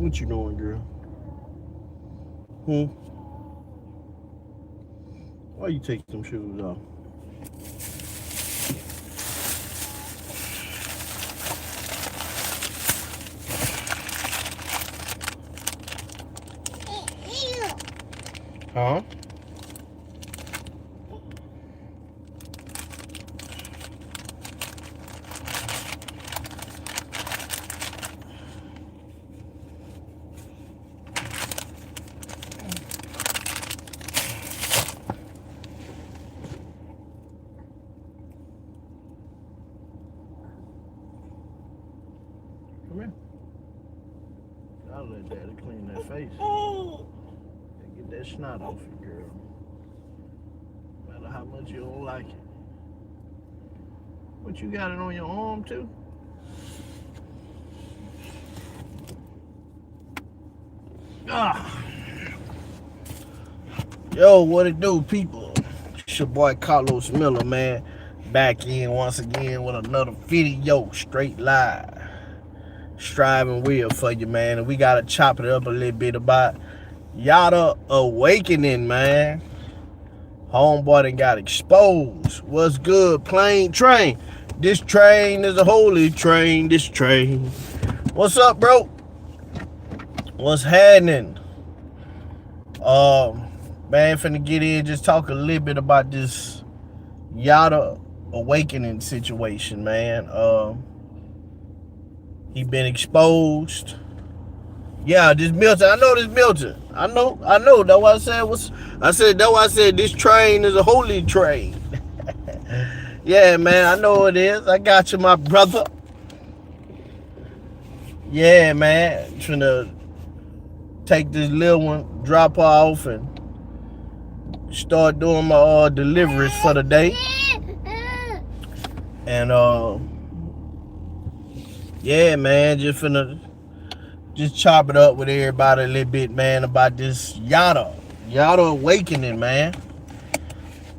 What you doing, girl? Hmm? Why you take them shoes off? Huh? Come here. I'll let daddy clean that face. And get that snot off you, girl. No matter how much you don't like it. What, you got it on your arm too? Ah. Yo, what it do, people? It's your boy Carlos Miller, man. Back in once again with another video, straight live. Striving wheel for you, man. And we gotta chop it up a little bit about Yada awakening, man. Homeboy done got exposed. What's good, plane train? This train is a holy train, this train. What's up, bro? What's happening? Man, finna get in, just talk a little bit about this Yada awakening situation, man. He been exposed. Yeah, this Milton. I know this Milton. I know. That's why that's why I said this train is a holy train. Yeah, man, I know it is. I got you, my brother. Yeah, man. Finna take this little one, drop her off, and start doing my deliveries for the day. And yeah, man, just chop it up with everybody a little bit, man, about this Yada awakening, man.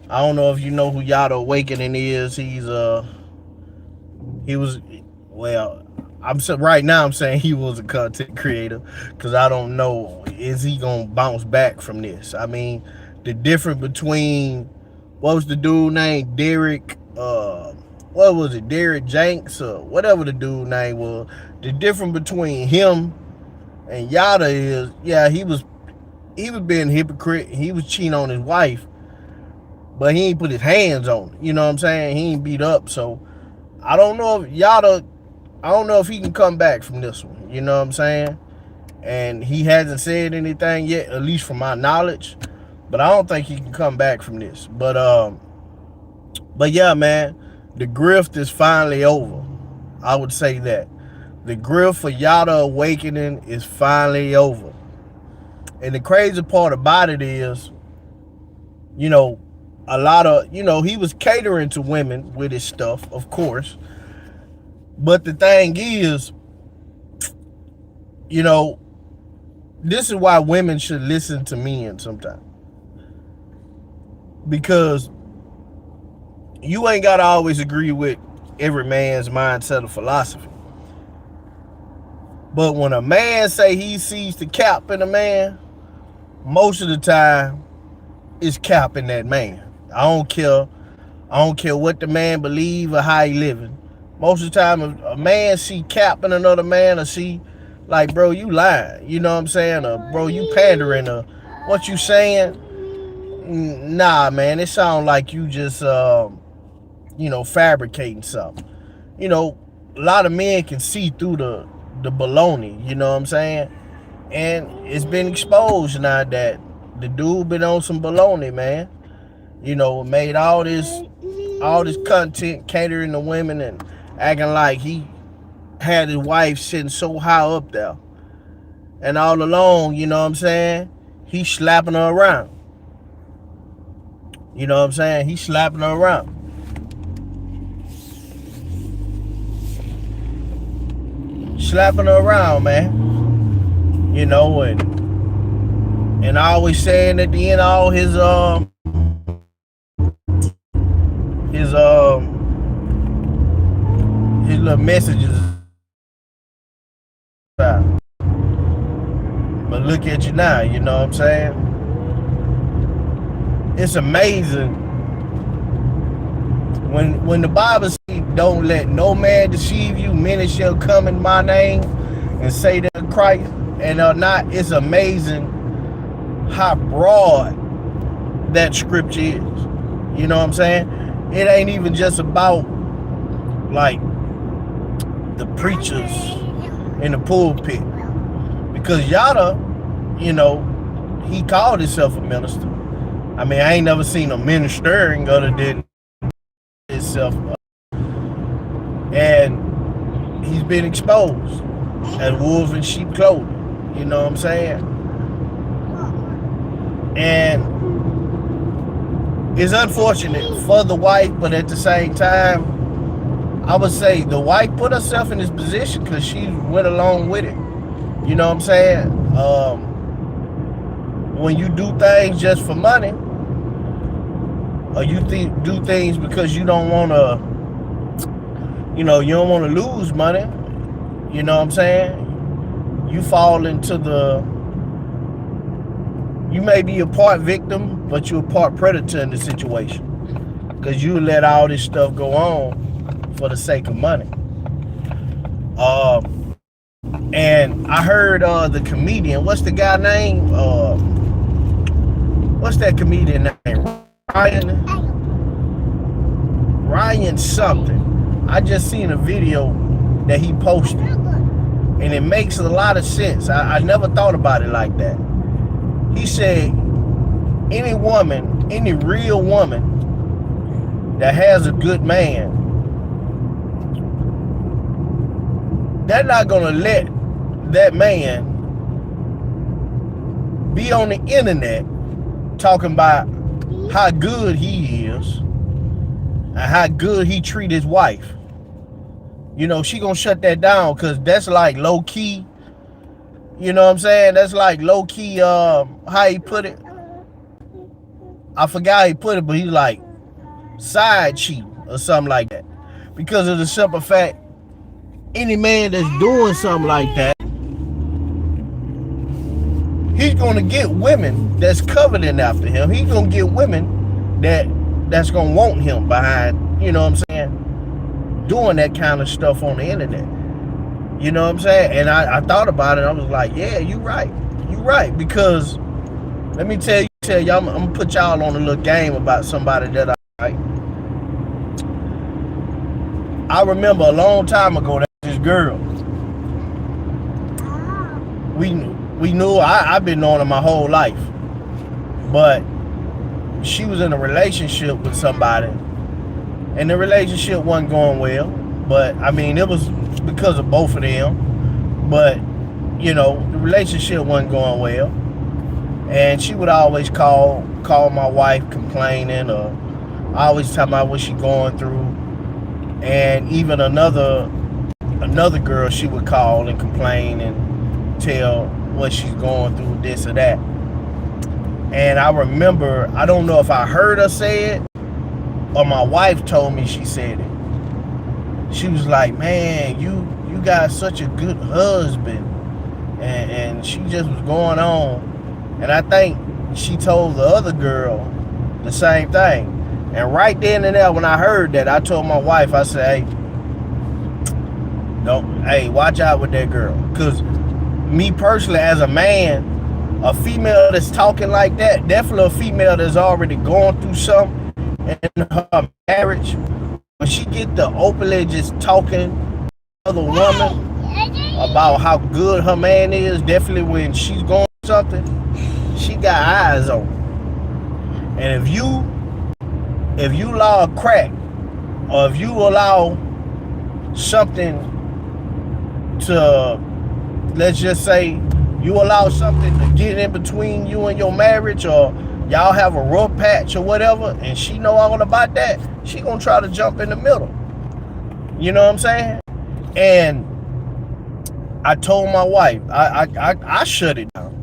I don't know if you know who Yada awakening is. He was, well, right now I'm saying he was a content creator, because I don't know, is he gonna bounce back from this? I mean, the difference between, what was the dude named, Derek, what was it, Derek Jenks, or whatever the dude name was, the difference between him and Yada is, yeah, he was being a hypocrite. He was cheating on his wife, but he ain't put his hands on it. You know what I'm saying? He ain't beat up. So I don't know if he can come back from this one. You know what I'm saying? And he hasn't said anything yet, at least from my knowledge. But I don't think he can come back from this. But yeah, man, the grift is finally over. I would say that. The grift for Yada awakening is finally over. And the crazy part about it is, you know, a lot of, he was catering to women with his stuff, of course. But the thing is, this is why women should listen to men sometimes. Because you ain't got to always agree with every man's mindset or philosophy. But when a man say he sees the cap in a man, most of the time it's cap in that man. I don't care what the man believe or how he living. Most of the time, if a man see cap in another man, or see, like, bro, you lying, you know what I'm saying? Or, bro, you pandering, or what you saying? Nah, man, it sound like you just, fabricating something. A lot of men can see through the baloney, you know what I'm saying? And it's been exposed now that the dude been on some baloney, man. Made all this content catering to women and acting like he had his wife sitting so high up there. And all along, you know what I'm saying, he's slapping her around. You know what I'm saying? He's slapping her around. Slapping her around, man. And I always saying at the end of all his little messages. look at you now, you know what I'm saying? It's amazing when the Bible says, don't let no man deceive you, many shall come in my name and say they're Christ and are not. It's amazing how broad that scripture is. You know what I'm saying? It ain't even just about like the preachers in the pulpit, because Yada, you know, he called himself a minister. I mean, I ain't never seen a ministering other than himself, and he's been exposed as wolves in sheep clothing. You know what I'm saying? And it's unfortunate for the wife, but at the same time, I would say the wife put herself in this position because she went along with it. You know what I'm saying? When you do things just for money, or you do things because you don't want to, you know, you don't want to lose money, you know what I'm saying? You fall into you may be a part victim, but you're a part predator in the situation, because you let all this stuff go on for the sake of money. And I heard the comedian, what's the guy name? What's that comedian name? Ryan something. I just seen a video that he posted, and it makes a lot of sense. I never thought about it like that. He said, any woman, any real woman that has a good man, they're not gonna let that man be on the internet talking about how good he is and how good he treat his wife. You know, she gonna shut that down, because that's like low key. You know what I'm saying? That's like low key, how he put it? I forgot how he put it, but he's like side cheat or something like that. Because of the simple fact, any man that's doing something like that, he's gonna get women that's coveting after him. He's gonna get women that's gonna want him behind, you know what I'm saying, doing that kind of stuff on the internet. You know what I'm saying? And I thought about it. I was like, yeah, you right. You right. Because let me tell y'all, I'm gonna put y'all on a little game about somebody that I remember a long time ago, that this girl. We knew, I've been knowing her my whole life. But she was in a relationship with somebody, and the relationship wasn't going well. But I mean, it was because of both of them. But you know, the relationship wasn't going well, and she would always call my wife complaining, or always talking about what she going through. And even another girl, she would call and complain and tell what she's going through, this or that. And I remember, I don't know if I heard her say it or my wife told me she said it. She was like, man, you got such a good husband. And she just was going on. And I think she told the other girl the same thing. And right then and there, when I heard that, I told my wife, I said, hey, watch out with that girl. Because me personally, as a man, a female that's talking like that, definitely a female that's already going through something in her marriage, when she get to openly just talking to other woman about how good her man is, definitely when she's going through something, she got eyes on her. And if you allow a crack, or if you allow something to, let's just say, you allow something to get in between you and your marriage, or y'all have a rough patch or whatever, and she know all about that, she gonna try to jump in the middle. You know what I'm saying? And I told my wife, I shut it down.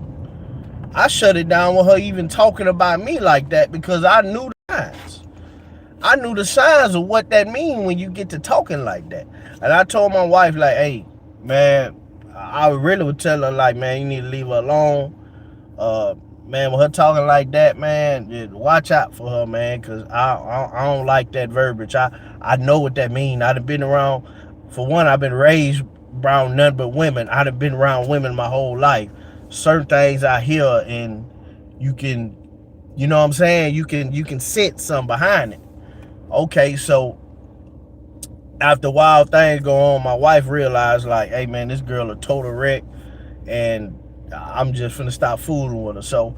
I shut it down with her even talking about me like that, because I knew the signs. I knew the signs of what that means when you get to talking like that. And I told my wife, like, hey, man, I really would tell her like, man, you need to leave her alone. Uh, man, with her talking like that, man, just watch out for her, man, cause I don't like that verbiage. I know what that mean. I done been around. For one, I've been raised around none but women. I done been around women my whole life. Certain things I hear, and you can, you know what I'm saying? You can sense something behind it. Okay, so after a while things go on, my wife realized like, hey man, this girl a total wreck, and I'm just finna stop fooling with her. So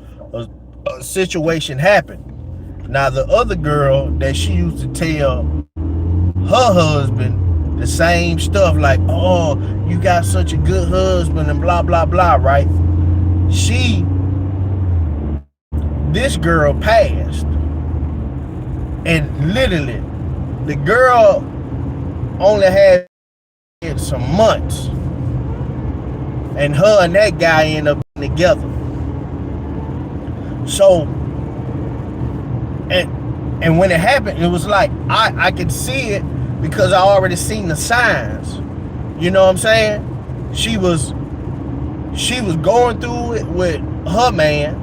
a situation happened. Now the other girl that she used to tell her husband the same stuff, like, oh, you got such a good husband and blah blah blah, right? This girl passed, and literally the girl only had some months, and her and that guy ended up together. So, and when it happened, it was like I could see it because I already seen the signs. You know what I'm saying? She was going through it with her man,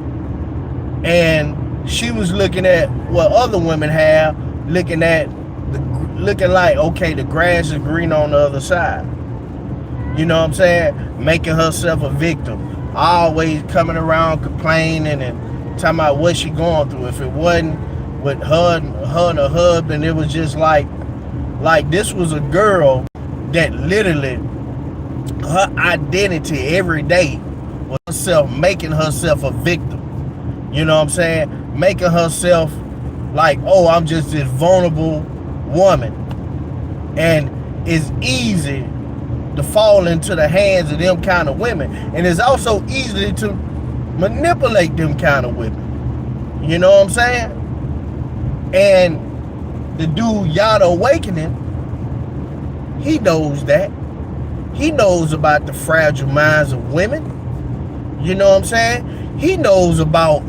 and she was looking at what other women have, looking like, okay, the grass is green on the other side. You know what I'm saying? Making herself a victim. Always coming around complaining and talking about what she going through. If it wasn't with her and her husband, it was just like this was a girl that literally, her identity every day was herself, making herself a victim. You know what I'm saying? Making herself like, oh, I'm just this vulnerable woman. And it's easy to fall into the hands of them kind of women. And it's also easy to manipulate them kind of women. You know what I'm saying? And the dude, Yada Awakening, he knows that. He knows about the fragile minds of women. You know what I'm saying? He knows about,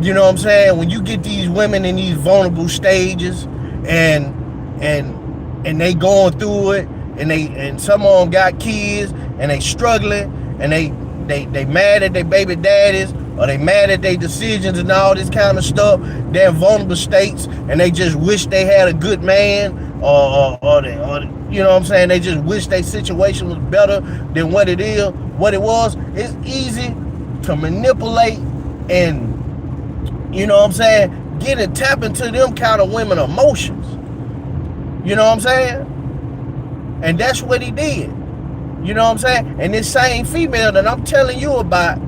you know what I'm saying, when you get these women in these vulnerable stages and they going through it, and some of them got kids and they struggling, and they mad at their baby daddies, or they mad at their decisions and all this kind of stuff. They're in vulnerable states and they just wish they had a good man, or you know what I'm saying, they just wish their situation was better than what it was. It's easy to manipulate and, you know what I'm saying, tap into them kind of women emotions. You know what I'm saying? And that's what he did. You know what I'm saying? And this same female that I'm telling you about,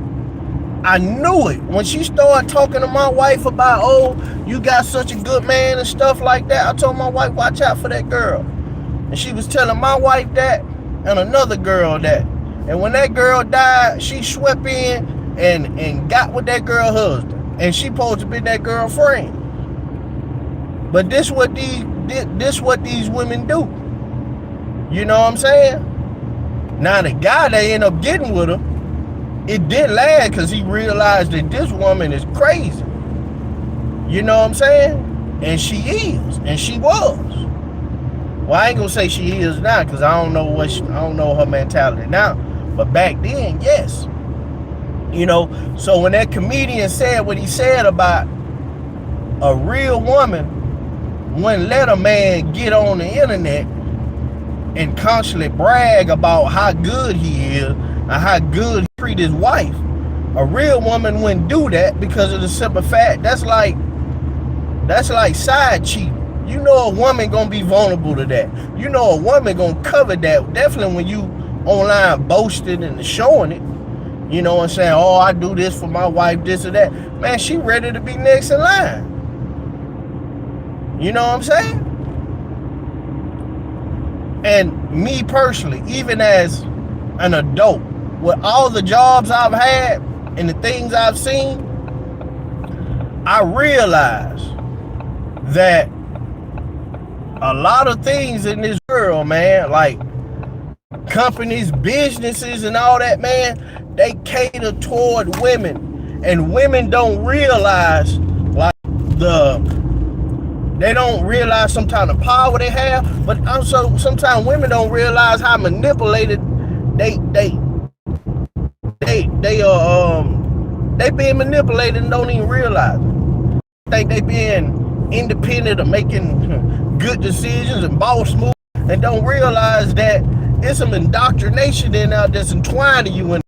I knew it. When she started talking to my wife about, oh, you got such a good man and stuff like that, I told my wife, watch out for that girl. And she was telling my wife that, and another girl that. And when that girl died, she swept in and got with that girl husband. And she supposed to be that girlfriend. But this what these women do. You know what I'm saying? Now the guy that ended up getting with her, it didn't last because he realized that this woman is crazy. You know what I'm saying? And she is, and she was. Well, I ain't gonna say she is now because I don't know her mentality now. But back then, yes. You know, so when that comedian said what he said about a real woman wouldn't let a man get on the internet and constantly brag about how good he is and how good he treat his wife. A real woman wouldn't do that because of the simple fact that's like side cheating. You know a woman gonna be vulnerable to that. You know a woman gonna cover that. Definitely when you online boasting and showing it. You know what I'm saying? Oh, I do this for my wife, this or that. Man, she ready to be next in line. You know what I'm saying? And me personally, even as an adult, with all the jobs I've had and the things I've seen, I realize that a lot of things in this world, man, like companies, businesses, and all that, man, they cater toward women, and women don't realize they don't realize sometimes the power they have, but also sometimes women don't realize how manipulated they they being manipulated and don't even realize it. Think they being independent of making good decisions and boss moves and don't realize that it's some indoctrination in out that's entwined to you. And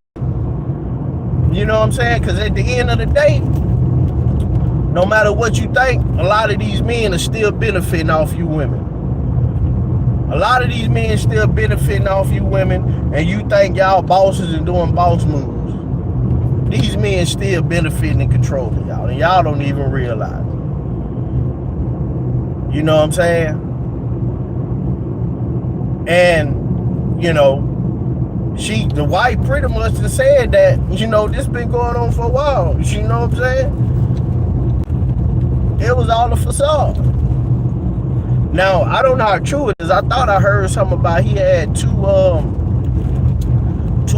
you know what I'm saying? Because at the end of the day, no matter what you think, a lot of these men are still benefiting off you women. A lot of these men still benefiting off you women, and you think y'all bosses and doing boss moves. These men still benefiting and controlling y'all, and y'all don't even realize it. You know what I'm saying? And, you know, the wife pretty much just said that, you know, this been going on for a while. You know what I'm saying? It was all a facade. Now, I don't know how true it is. I thought I heard something about he had two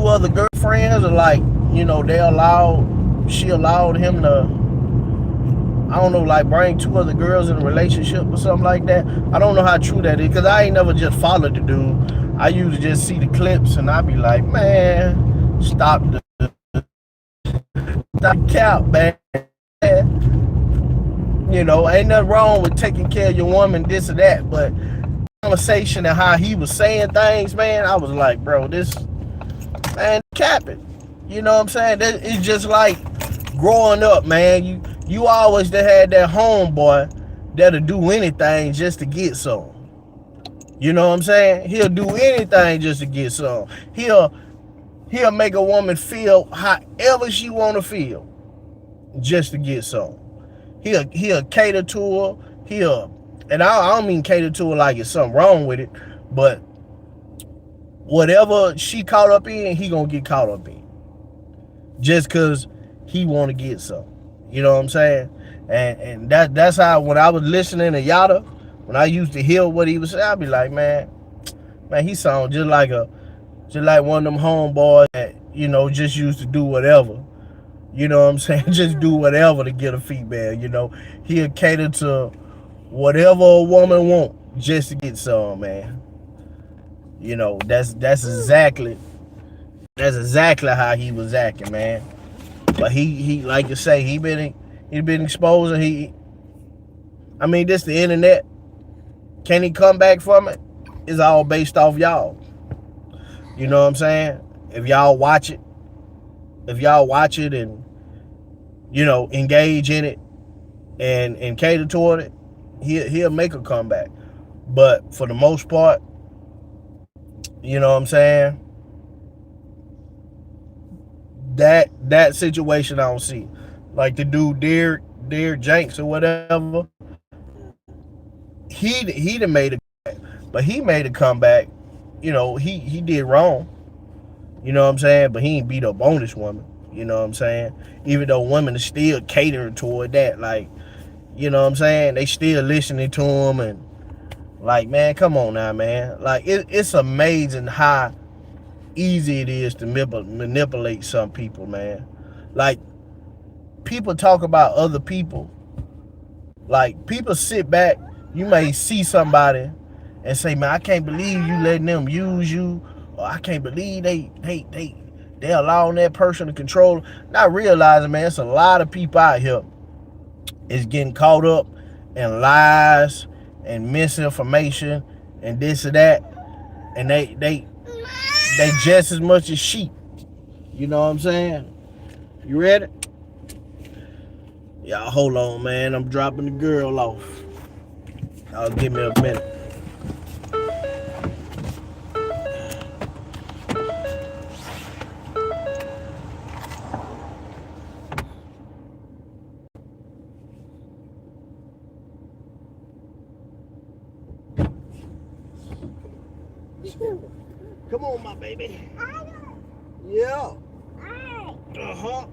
other girlfriends, or like, you know, she allowed him to, I don't know, like bring two other girls in a relationship or something like that. I don't know how true that is, because I ain't never just followed the dude. I usually just see the clips and I be like, man, stop the cap, man. You know, ain't nothing wrong with taking care of your woman, this or that, but conversation and how he was saying things, man, I was like, bro, this, man, cap it. You know what I'm saying? It's just like growing up, man. You always had that homeboy that'll do anything just to get some. You know what I'm saying? He'll do anything just to get some. He'll make a woman feel however she wanna feel just to get some. He'll cater to her. And I don't mean cater to her like it's something wrong with it, but whatever she caught up in, he gonna get caught up in. Just cause he wanna get some. You know what I'm saying? And that's how, when I was listening to Yada, when I used to hear what he was saying, I'd be like, man, he sound just like one of them homeboys that, you know, just used to do whatever. You know what I'm saying? Just do whatever to get a female, you know. He'll cater to whatever a woman want just to get some, man. You know, that's exactly how he was acting, man. But he like you say, he been exposed, and I mean, this the internet. Can he come back from it? It's all based off y'all. You know what I'm saying? If y'all watch it and, you know, engage in it and cater toward it, he'll make a comeback. But for the most part, you know what I'm saying, that situation I don't see. Like the dude Derek Jenks or whatever, he done made a comeback. But he made a comeback. You know, he did wrong. You know what I'm saying? But he ain't beat up on this woman. You know what I'm saying? Even though women are still catering toward that. Like, you know what I'm saying? They still listening to him, and like, man, come on now, man. Like, it's amazing how easy it is to manipulate some people, man. Like, people talk about other people. Like, people sit back, you may see somebody and say, man, I can't believe you letting them use you, or I can't believe they allowing that person to control. Not realizing, man, it's a lot of people out here is getting caught up in lies and misinformation and this or that, and they just as much as sheep. You know what I'm saying? You ready? Y'all hold on, man. I'm dropping the girl off. Y'all give me a minute. Come on, my baby. Yeah. Uh-huh.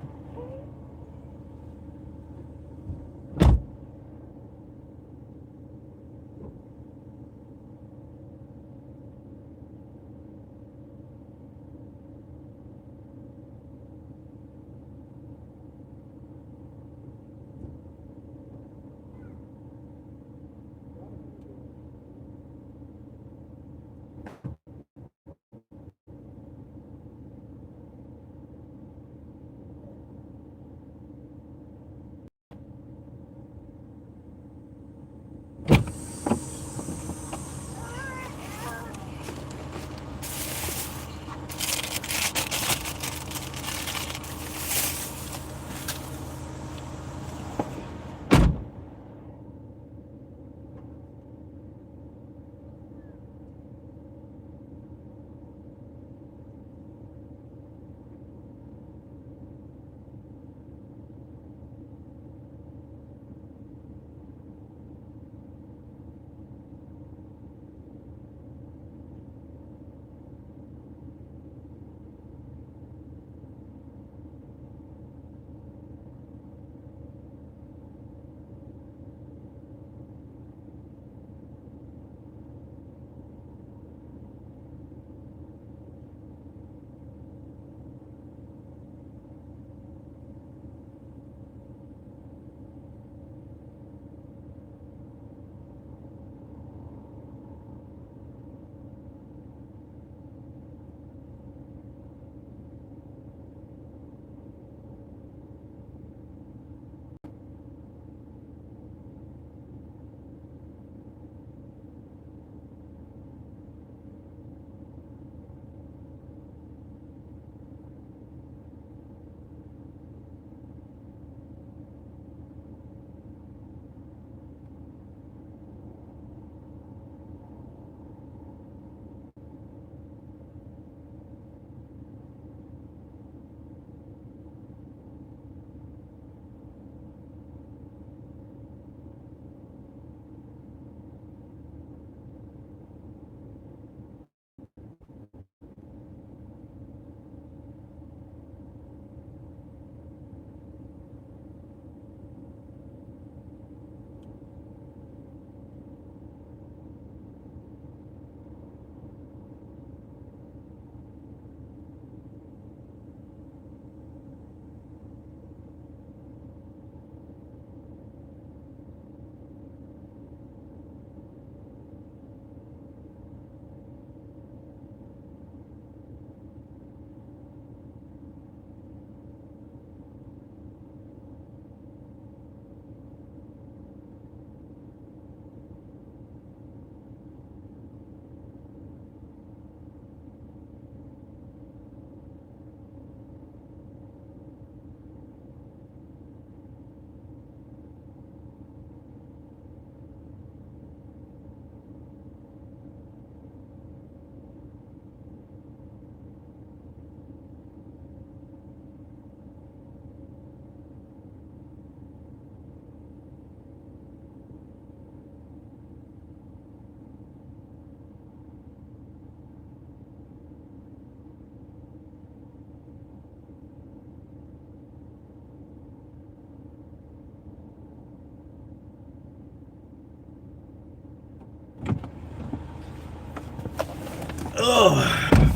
Oh,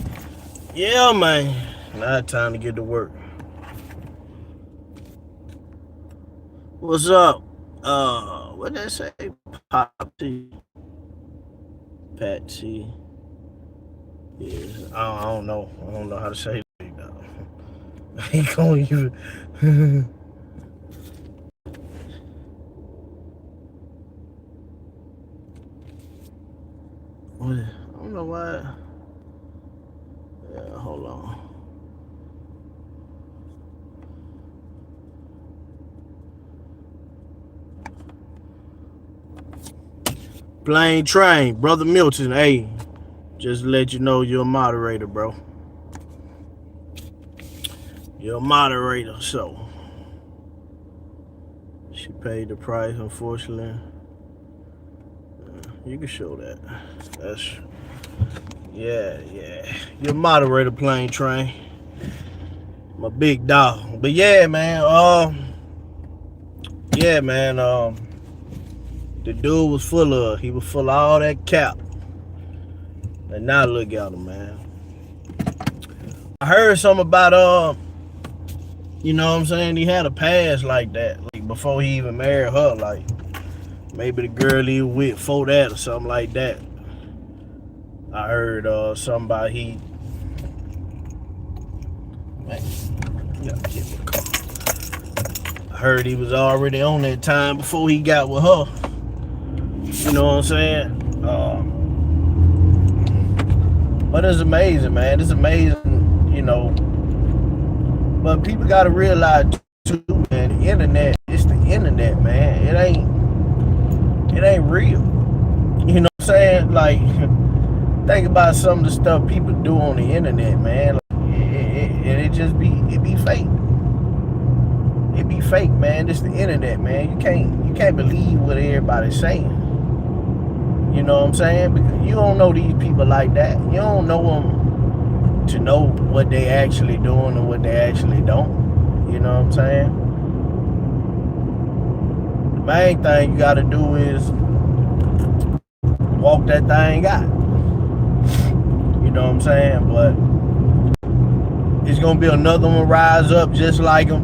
yeah, man. Now it's time to get to work. What's up? What did I say? Popsy. Patsy. Yeah, I don't know. I don't know how to say it. I ain't gonna even. I don't know why. Yeah, hold on. Plain Train, Brother Milton. Hey, just to let you know you're a moderator, bro. You're a moderator, so she paid the price, unfortunately. You can show that. That's yeah. You're a moderator, Plain Train. My big dog. But yeah, man. The dude was full of all that cap. And now look at him, man. I heard something about you know what I'm saying? He had a past like that, like before he even married her, like maybe the girl he was with before that or something like that. I heard somebody man, I heard he was already on that time before he got with her. You know what I'm saying? But it's amazing, man. It's amazing, you know. But people gotta realize too, man, the internet, it's the internet, man. It ain't real. You know what I'm saying? Like, think about some of the stuff people do on the internet, man. Like, it be fake. It be fake, man. It's the internet, man. You can't believe what everybody's saying. You know what I'm saying? Because you don't know these people like that. You don't know them to know what they actually doing and what they actually don't. You know what I'm saying? The main thing you gotta do is walk that thing out. You know what I'm saying? But it's gonna be another one rise up just like them,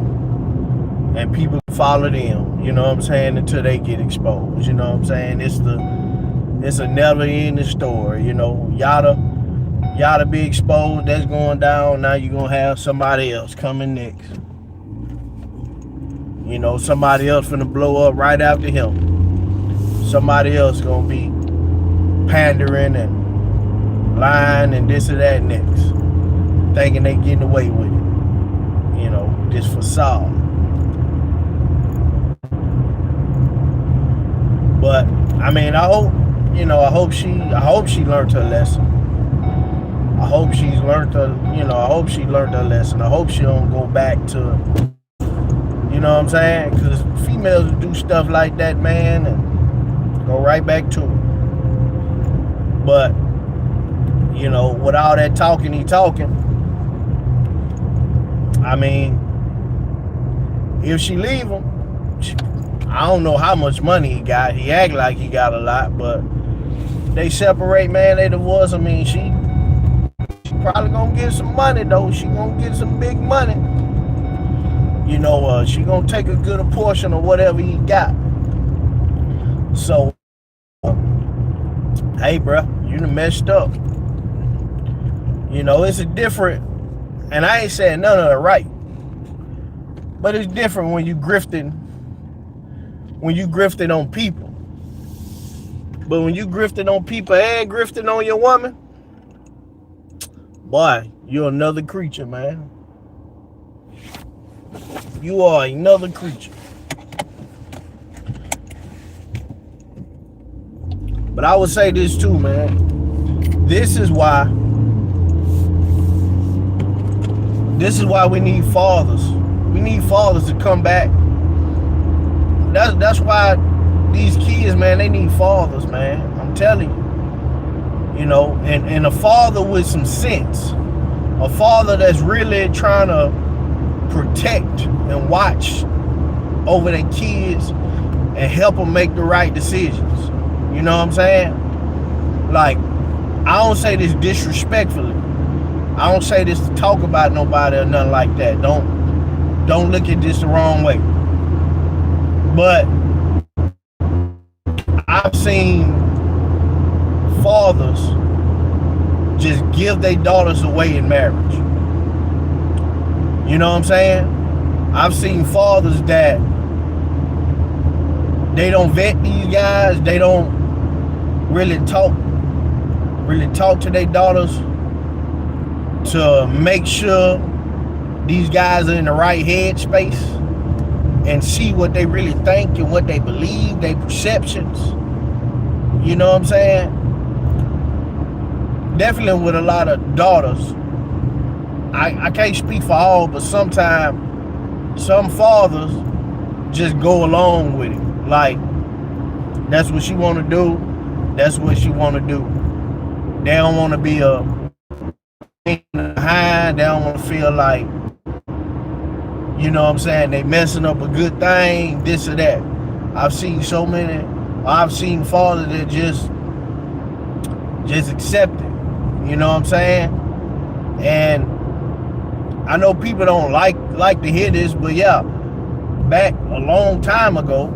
and people follow them. You know what I'm saying? Until they get exposed. You know what I'm saying? It's a never-ending story. You know, y'all be exposed. That's going down. Now you're gonna have somebody else coming next. You know, somebody else finna blow up right after him. Somebody else gonna be pandering and lying and this or that next, thinking they getting away with it. You know, this facade. But I mean, I hope she learned her lesson. I hope she learned her lesson. I hope she don't go back to, you know what I'm saying? Because females do stuff like that, man, and go right back to it. But, you know, with all that talking, I mean, if she leave him, I don't know how much money he got. He act like he got a lot, but they separate, man. They divorce. I mean, she probably gonna get some money though. She gonna get some big money. You know, she gonna take a good portion of whatever he got. So, hey, bro, you done messed up. You know, it's a different, and I ain't saying none of it right, but it's different when you grifting on people. But when you grifting on people and grifting on your woman, boy, you're another creature, man. You are another creature. But I would say this too, man. This is why we need fathers. We need fathers to come back. That's why these kids, man, they need fathers, man. I'm telling you. You know, and a father with some sense. A father that's really trying to protect and watch over their kids and help them make the right decisions. You know what I'm saying? Like, I don't say this disrespectfully. I don't say this to talk about nobody or nothing like that. Don't look at this the wrong way. But I've seen fathers just give their daughters away in marriage. You know what I'm saying? I've seen fathers that they don't vet these guys. They don't really talk to their daughters to make sure these guys are in the right headspace and see what they really think and what they believe, their perceptions. You know what I'm saying? Definitely with a lot of daughters. I can't speak for all, but sometimes some fathers just go along with it. Like, that's what she want to do. That's what she want to do. They don't want to be a behind. They don't want to feel like, you know what I'm saying, they messing up a good thing, this or that. I've seen fathers that just accept it. You know what I'm saying? And I know people don't like to hear this, but yeah, back a long time ago,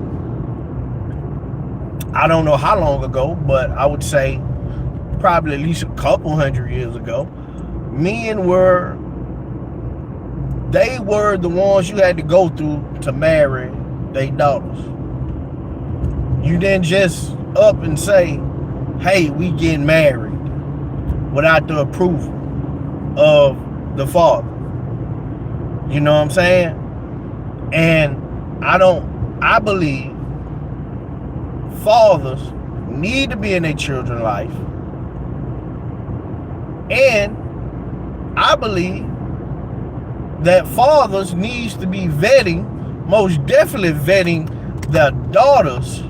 I don't know how long ago, but I would say probably at least a couple hundred years ago, men were the ones you had to go through to marry their daughters. You didn't just up and say, hey, we getting married without the approval of the father. You know what I'm saying? And I believe fathers need to be in their children's life. And I believe that fathers needs to be most definitely vetting their daughters'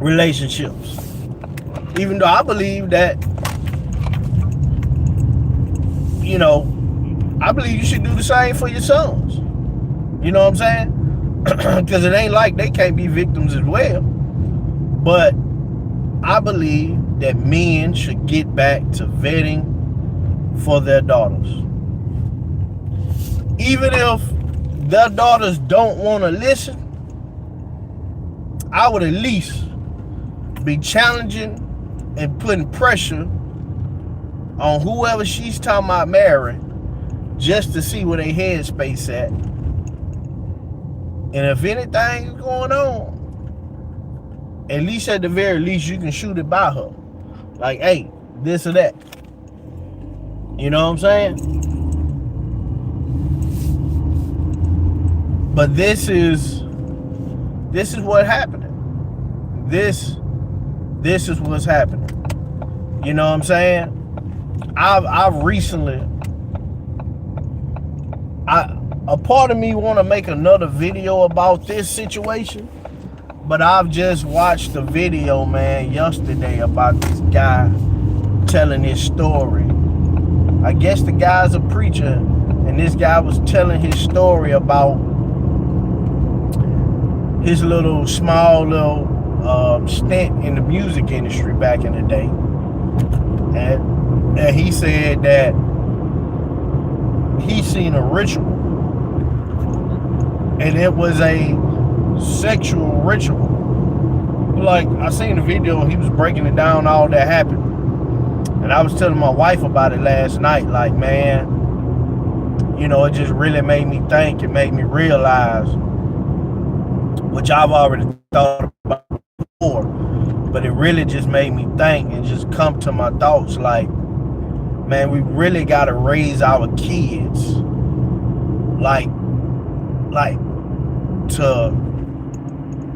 relationships. Even though I believe that, I believe you should do the same for your sons. You know what I'm saying? Because it ain't like they can't be victims as well. But I believe that men should get back to vetting for their daughters. Even if their daughters don't want to listen, I would at least be challenging and putting pressure on whoever she's talking about marrying, just to see where their headspace at. And if anything is going on, at least at the very least, you can shoot it by her. Like, hey, this or that. You know what I'm saying? But this is what happening. This is what's happening. You know what I'm saying? I've recently, a part of me want to make another video about this situation, but I've just watched a video, man, yesterday about this guy telling his story. I guess the guy's a preacher, and this guy was telling his story about his small little stint in the music industry back in the day. And he said that he seen a ritual, and it was a sexual ritual. Like, I seen the video, he was breaking it down, all that happened. And I was telling my wife about it last night, like, man, it just really made me think. It made me realize, which I've already thought about before, but it really just made me think and just come to my thoughts, like, man, we really got to raise our kids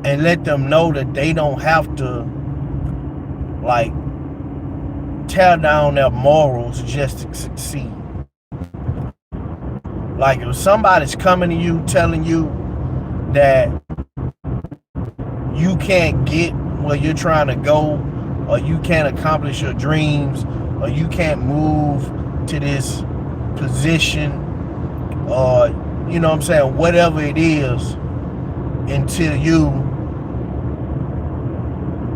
and let them know that they don't have to tear down their morals just to succeed. Like, if somebody's coming to you telling you that you can't get where you're trying to go, or you can't accomplish your dreams, or you can't move to this position, or whatever it is, until you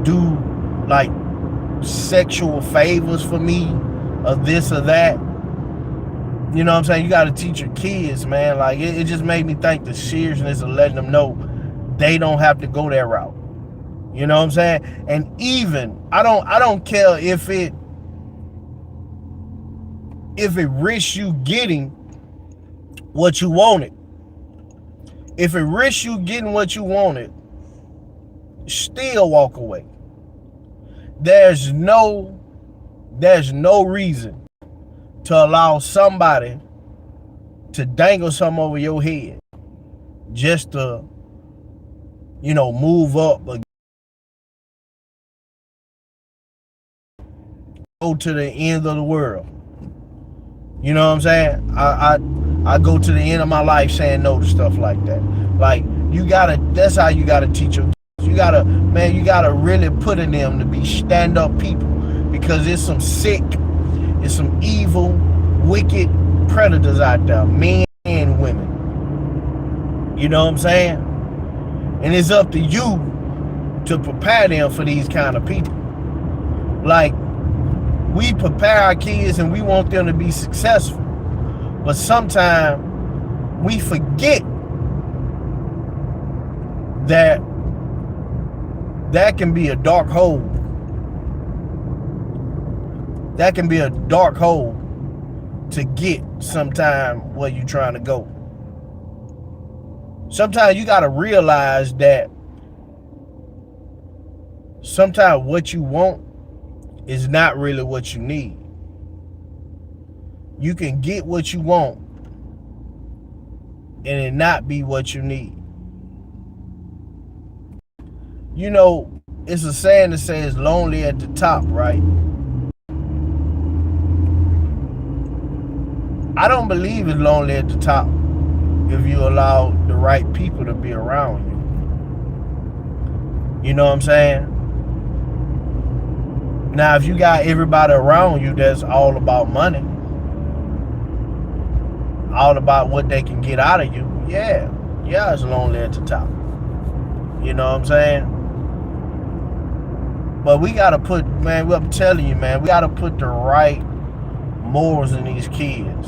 do sexual favors for me or this or that. You know what I'm saying? You got to teach your kids, man. Like, it just made me think the seriousness of letting them know they don't have to go that route. You know what I'm saying? And even, I don't care if it risks you getting what you wanted. If it risks you getting what you wanted, still walk away. There's no reason to allow somebody to dangle something over your head just to, move up or go to the end of the world. You know what I'm saying? I go to the end of my life saying no to stuff like that. Like, that's how you gotta teach your kids. You gotta really put in them to be stand-up people, because there's some sick, there's some evil, wicked predators out there, men and women. You know what I'm saying? And it's up to you to prepare them for these kind of people. Like, we prepare our kids and we want them to be successful, but sometimes we forget that can be a dark hole. That can be a dark hole to get sometime where you're trying to go. Sometimes you got to realize that sometimes what you want is not really what you need. You can get what you want and it not be what you need. You know, it's a saying that says lonely at the top, right? I don't believe it's lonely at the top if you allow the right people to be around you. You know what I'm saying? Now, if you got everybody around you that's all about money, all about what they can get out of you, yeah, it's lonely at the top. You know what I'm saying? But we gotta put, man, I'm telling you, man, we gotta put the right morals in these kids,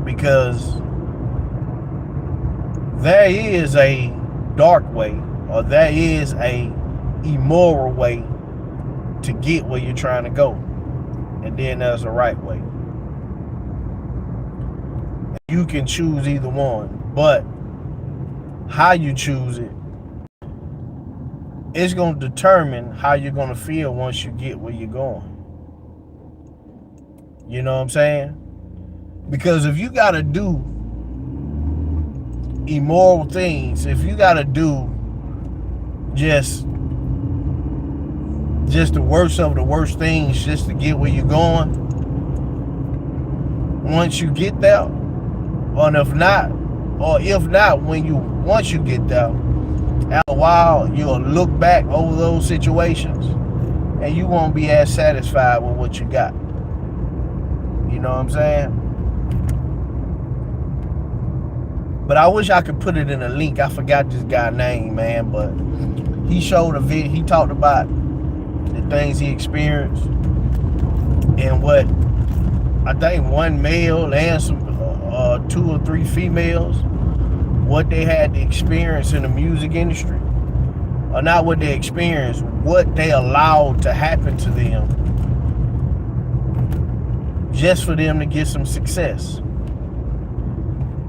because there is a dark way, or there is a immoral way to get where you're trying to go, and then there's a right way. You can choose either one, but how you choose it, it's going to determine how you're going to feel once you get where you're going. You know what I'm saying? Because if you got to do immoral things, if you got to do just the worst of the worst things just to get where you're going, once you get there, or if not, once you get there, after a while, you'll look back over those situations and you won't be as satisfied with what you got. You know what I'm saying? But I wish I could put it in a link. I forgot this guy's name, man, but he showed a video. He talked about the things he experienced and what I think one male and some 2 or 3 females, what they had to experience in the music industry. Or not what they experienced, what they allowed to happen to them just for them to get some success.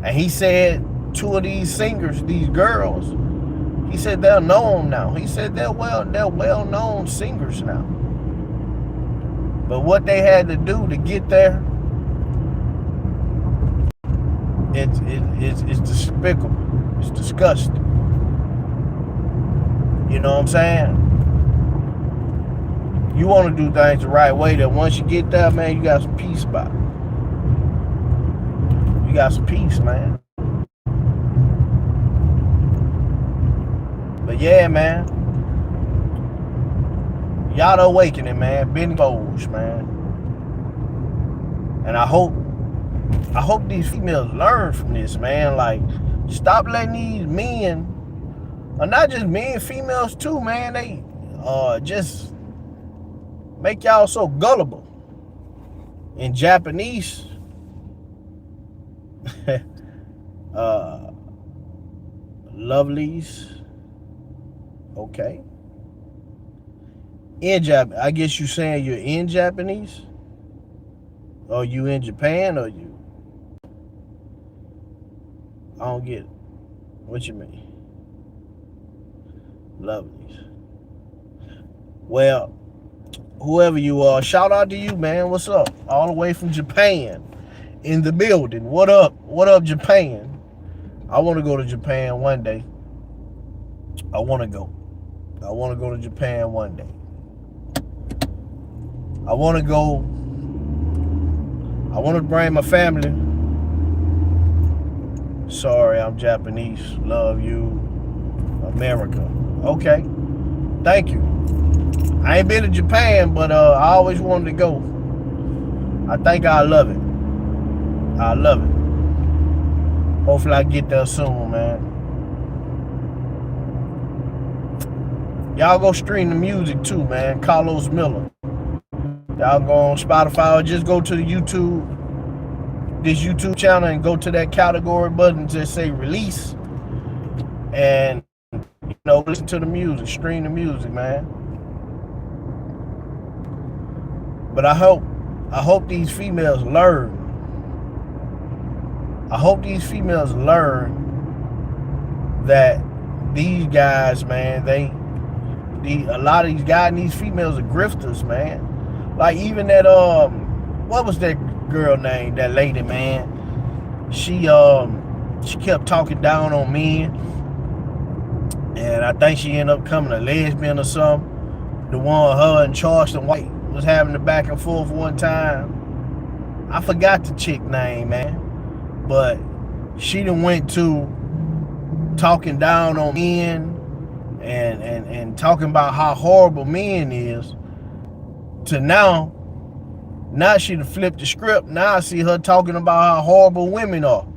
And he said 2 of these singers, these girls, he said they're known now. He said they're well-known singers now. But what they had to do to get there, it's despicable. It's disgusting. You know what I'm saying? You want to do things the right way, that once you get there, man, you got some peace about it. You got some peace, man. But yeah, man, y'all the awakening, man. Benny Foles, man. And I hope these females learn from this, man. Like, stop letting these men, or not just men, females too, man, they just make y'all so gullible? In Japanese, lovelies. Okay. In I guess you saying you're in Japanese? Or you in Japan, or you? I don't get it. What you mean? Lovelies. Well, whoever you are, shout out to you, man. What's up? All the way from Japan, in the building. What up? What up, Japan? I want to go to Japan one day. I want to go. I want to go to Japan one day. I want to go. I want to bring my family. Sorry, I'm Japanese. Love you, America. Okay. Thank you. I ain't been to Japan, but I always wanted to go. I think I love it. I love it. Hopefully I get there soon, man. Y'all go stream the music too, man. Carlos Miller. Y'all go on Spotify or just go to the this YouTube channel and go to that category button, just say release, and listen to the music, stream the music, man. But I hope these females learn. I hope these females learn that these guys, man, a lot of these guys and these females are grifters, man. Like even that what was that girl name, that lady, man? She kept talking down on men, and I think she ended up becoming a lesbian or something. The one, her and Charleston White was having the back and forth one time. I forgot the chick name, man, but she done went to talking down on men and talking about how horrible men is, to now she done flipped the script. Now I see her talking about how horrible women are.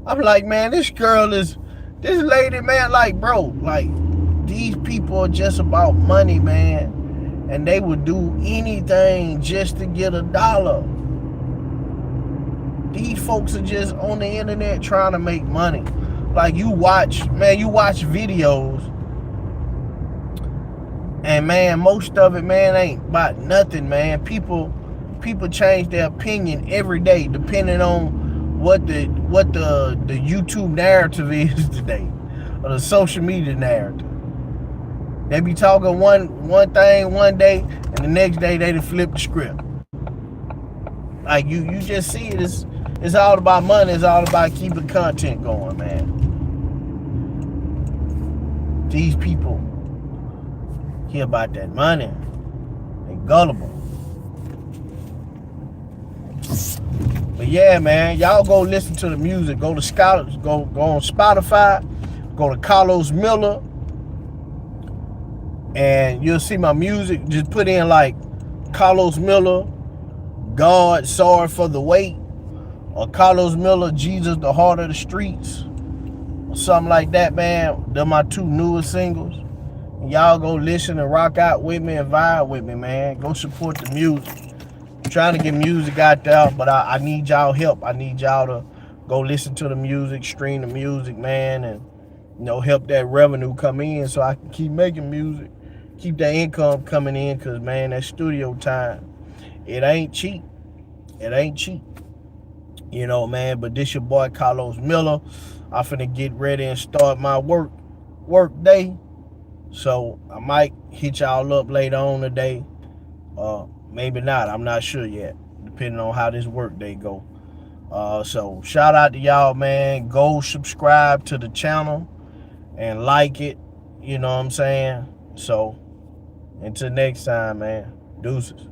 I'm like, man, this lady, man, like, bro, like, these people are just about money, man, and they would do anything just to get $1. These folks are just on the internet trying to make money. Like, you watch videos, and man, most of it, man, ain't about nothing, man. People change their opinion every day depending on what the YouTube narrative is today, or the social media narrative. They be talking one thing one day, and the next day they done flip the script. Like you just see it. It's all about money. It's all about keeping content going, man. These people hear about that money. They gullible. But yeah, man, y'all go listen to the music. Go on Spotify. Go to Carlos Miller, and you'll see my music. Just put in like Carlos Miller, God, Sorry for the Wait, or Carlos Miller, Jesus, the Heart of the Streets, or something like that, man. They're my two newest singles. And y'all go listen and rock out with me and vibe with me, man. Go support the music. I'm trying to get music out there, but I need y'all help. I need y'all to go listen to the music, stream the music, man, and help that revenue come in so I can keep making music, keep that income coming in, because, man, that studio time, it ain't cheap. It ain't cheap. Man, but this your boy Carlos Miller. I'm finna get ready and start my work day. So I might hit y'all up later on today. Maybe not. I'm not sure yet, depending on how this work day go. So shout out to y'all, man. Go subscribe to the channel and like it. You know what I'm saying? So until next time, man. Deuces.